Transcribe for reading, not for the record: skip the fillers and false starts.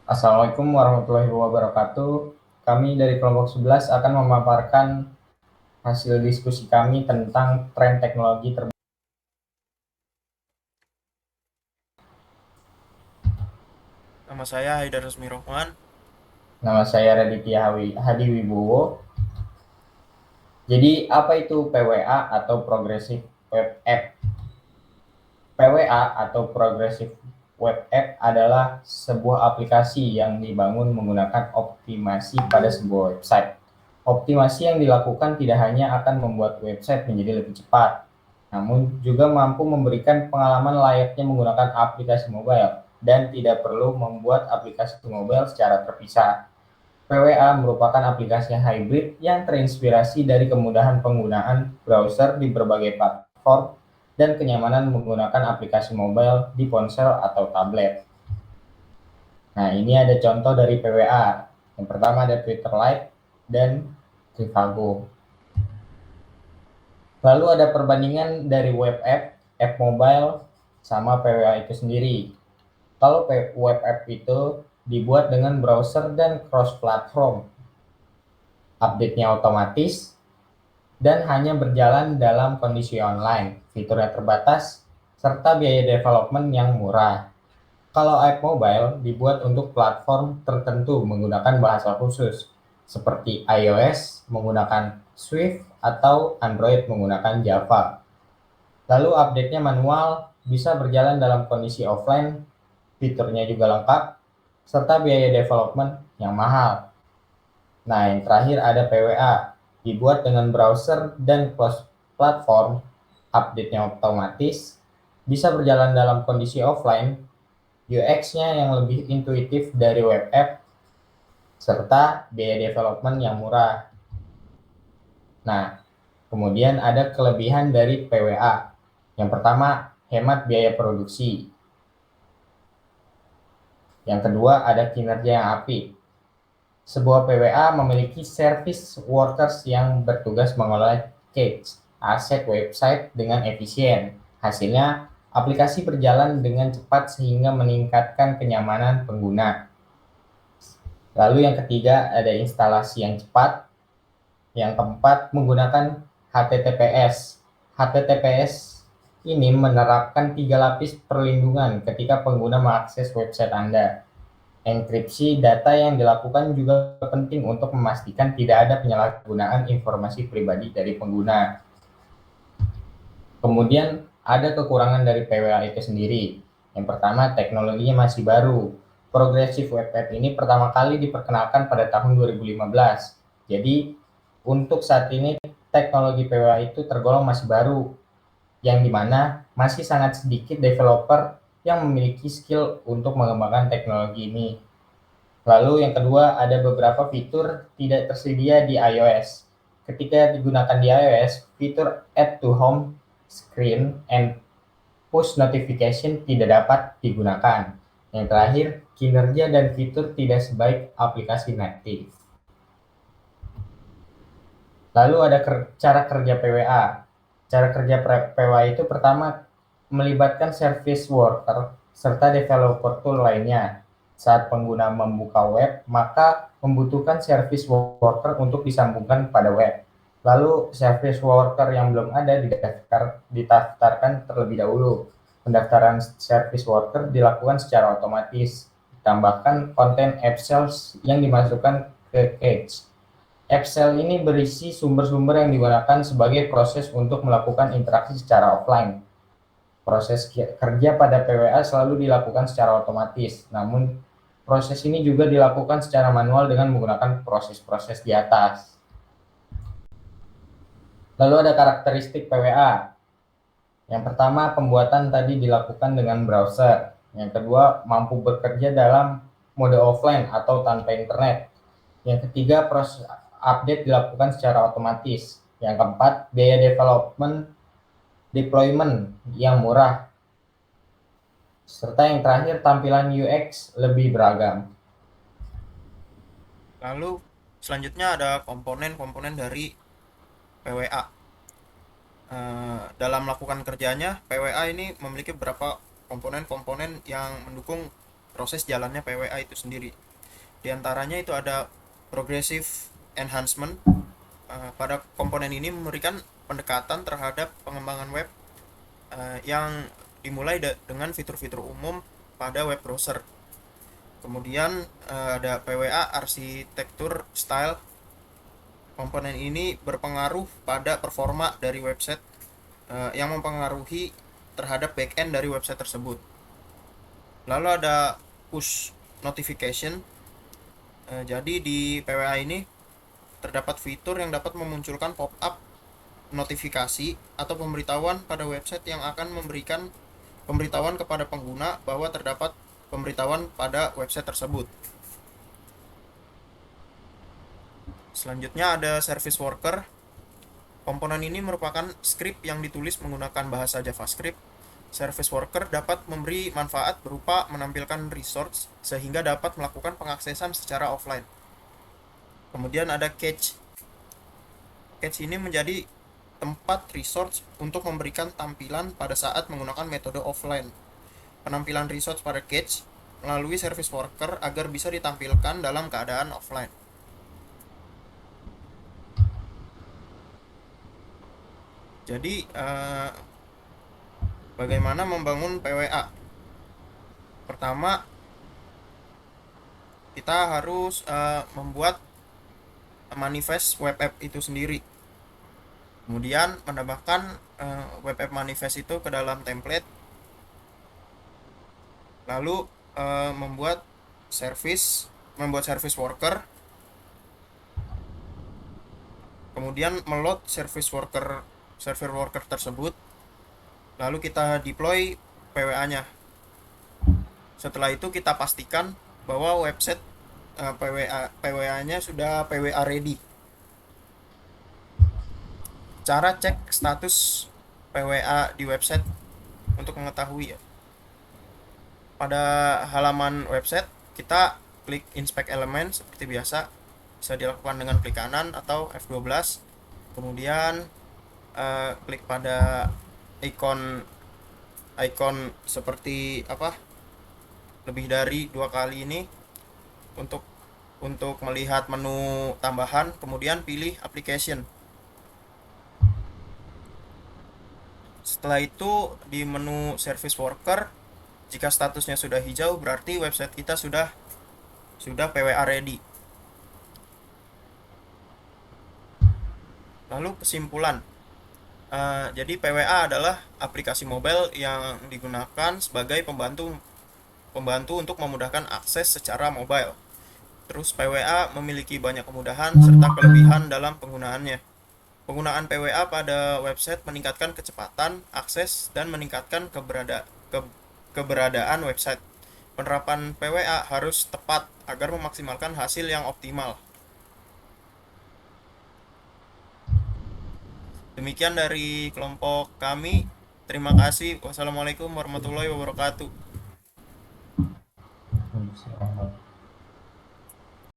Assalamualaikum warahmatullahi wabarakatuh. Kami dari kelompok 11 akan memaparkan hasil diskusi kami tentang tren teknologi terbaru. Nama saya Haidar Resmi Rohman. Nama saya Raditya Hadi Wibowo. Jadi apa itu PWA atau Progressive Web App? PWA atau Progressive Web App adalah sebuah aplikasi yang dibangun menggunakan optimasi pada sebuah website. Optimasi yang dilakukan tidak hanya akan membuat website menjadi lebih cepat, namun juga mampu memberikan pengalaman layaknya menggunakan aplikasi mobile dan tidak perlu membuat aplikasi mobile secara terpisah. PWA merupakan aplikasi hybrid yang terinspirasi dari kemudahan penggunaan browser di berbagai platform dan kenyamanan menggunakan aplikasi mobile di ponsel atau tablet. Nah, ini ada contoh dari PWA. Yang pertama ada Twitter Lite dan Trivago. Lalu ada perbandingan dari web app, app mobile, sama PWA itu sendiri. Kalau web app itu dibuat dengan browser dan cross-platform, update-nya otomatis, dan hanya berjalan dalam kondisi online, fiturnya terbatas, serta biaya development yang murah. Kalau app mobile dibuat untuk platform tertentu menggunakan bahasa khusus, seperti iOS menggunakan Swift atau Android menggunakan Java. Lalu update-nya manual, bisa berjalan dalam kondisi offline, fiturnya juga lengkap, serta biaya development yang mahal. Nah, yang terakhir ada PWA, dibuat dengan browser dan cross platform, update-nya otomatis, bisa berjalan dalam kondisi offline, UX-nya yang lebih intuitif dari web app, serta biaya development yang murah. Nah, kemudian ada kelebihan dari PWA. Yang pertama, hemat biaya produksi. Yang kedua, ada kinerja yang apik. Sebuah PWA memiliki service workers yang bertugas mengelola cache, aset website dengan efisien. Hasilnya, aplikasi berjalan dengan cepat sehingga meningkatkan kenyamanan pengguna. Lalu yang ketiga, ada instalasi yang cepat. Yang keempat, menggunakan HTTPS. HTTPS ini menerapkan 3 lapis perlindungan ketika pengguna mengakses website Anda. Enkripsi data yang dilakukan juga penting untuk memastikan tidak ada penyalahgunaan informasi pribadi dari pengguna. Kemudian ada kekurangan dari PWA itu sendiri. Yang pertama, teknologinya masih baru. Progressive Web App ini pertama kali diperkenalkan pada tahun 2015. Jadi, untuk saat ini teknologi PWA itu tergolong masih baru, yang dimana masih sangat sedikit developer yang memiliki skill untuk mengembangkan teknologi ini. Lalu yang kedua, ada beberapa fitur tidak tersedia di iOS. Ketika digunakan di iOS, fitur Add to Home Screen and Push Notification tidak dapat digunakan. Yang terakhir, kinerja dan fitur tidak sebaik aplikasi native. Lalu ada cara kerja PWA. Cara kerja PWA itu pertama melibatkan service worker serta developer tool lainnya. Saat pengguna membuka web, maka membutuhkan service worker untuk disambungkan pada web. Lalu service worker yang belum ada didaftarkan terlebih dahulu. Pendaftaran service worker dilakukan secara otomatis. Tambahkan konten app sales yang dimasukkan ke cache. Excel ini berisi sumber-sumber yang digunakan sebagai proses untuk melakukan interaksi secara offline. Proses kerja pada PWA selalu dilakukan secara otomatis, namun proses ini juga dilakukan secara manual dengan menggunakan proses-proses di atas. Lalu ada karakteristik PWA. Yang pertama, pembuatan tadi dilakukan dengan browser. Yang kedua, mampu bekerja dalam mode offline atau tanpa internet. Yang ketiga, proses update dilakukan secara otomatis. Yang keempat, biaya deployment yang murah. Serta yang terakhir, tampilan UX lebih beragam. Lalu selanjutnya ada komponen-komponen dari PWA. Dalam melakukan kerjanya, PWA ini memiliki beberapa komponen-komponen yang mendukung proses jalannya PWA itu sendiri. Di antaranya itu ada progressive enhancement. Pada komponen ini memberikan pendekatan terhadap pengembangan web yang dimulai dengan fitur-fitur umum pada web browser. Kemudian ada PWA arsitektur style. Komponen ini berpengaruh pada performa dari website yang mempengaruhi terhadap backend dari website tersebut. Lalu ada push notification. Jadi di PWA ini terdapat fitur yang dapat memunculkan pop-up notifikasi atau pemberitahuan pada website yang akan memberikan pemberitahuan kepada pengguna bahwa terdapat pemberitahuan pada website tersebut. Selanjutnya ada service worker. Komponen ini merupakan script yang ditulis menggunakan bahasa JavaScript. Service worker dapat memberi manfaat berupa menampilkan resource sehingga dapat melakukan pengaksesan secara offline. Kemudian ada cache. Cache ini menjadi tempat resource untuk memberikan tampilan pada saat menggunakan metode offline. Penampilan resource pada cache melalui service worker agar bisa ditampilkan dalam keadaan offline. Jadi bagaimana membangun PWA? Pertama, kita harus membuat manifest web app itu sendiri. Kemudian menambahkan web app manifest itu ke dalam template. Lalu membuat service worker. Kemudian meload server worker tersebut. Lalu kita deploy PWA-nya. Setelah itu kita pastikan bahwa website PWA-nya sudah PWA ready. Cara cek status PWA di website untuk mengetahui ya. Pada halaman website kita klik inspect element seperti biasa. Bisa dilakukan dengan klik kanan atau F12. Kemudian klik pada icon seperti lebih dari 2 kali ini untuk melihat menu tambahan. Kemudian pilih application. Setelah itu di menu service worker, jika statusnya sudah hijau berarti website kita sudah PWA ready. Lalu kesimpulan. Jadi PWA adalah aplikasi mobile yang digunakan sebagai pembantu untuk memudahkan akses secara mobile. Terus PWA memiliki banyak kemudahan serta kelebihan dalam penggunaannya. Penggunaan PWA pada website meningkatkan kecepatan akses dan meningkatkan keberadaan website. Penerapan PWA harus tepat agar memaksimalkan hasil yang optimal. Demikian dari kelompok kami. Terima kasih. Wassalamualaikum warahmatullahi wabarakatuh.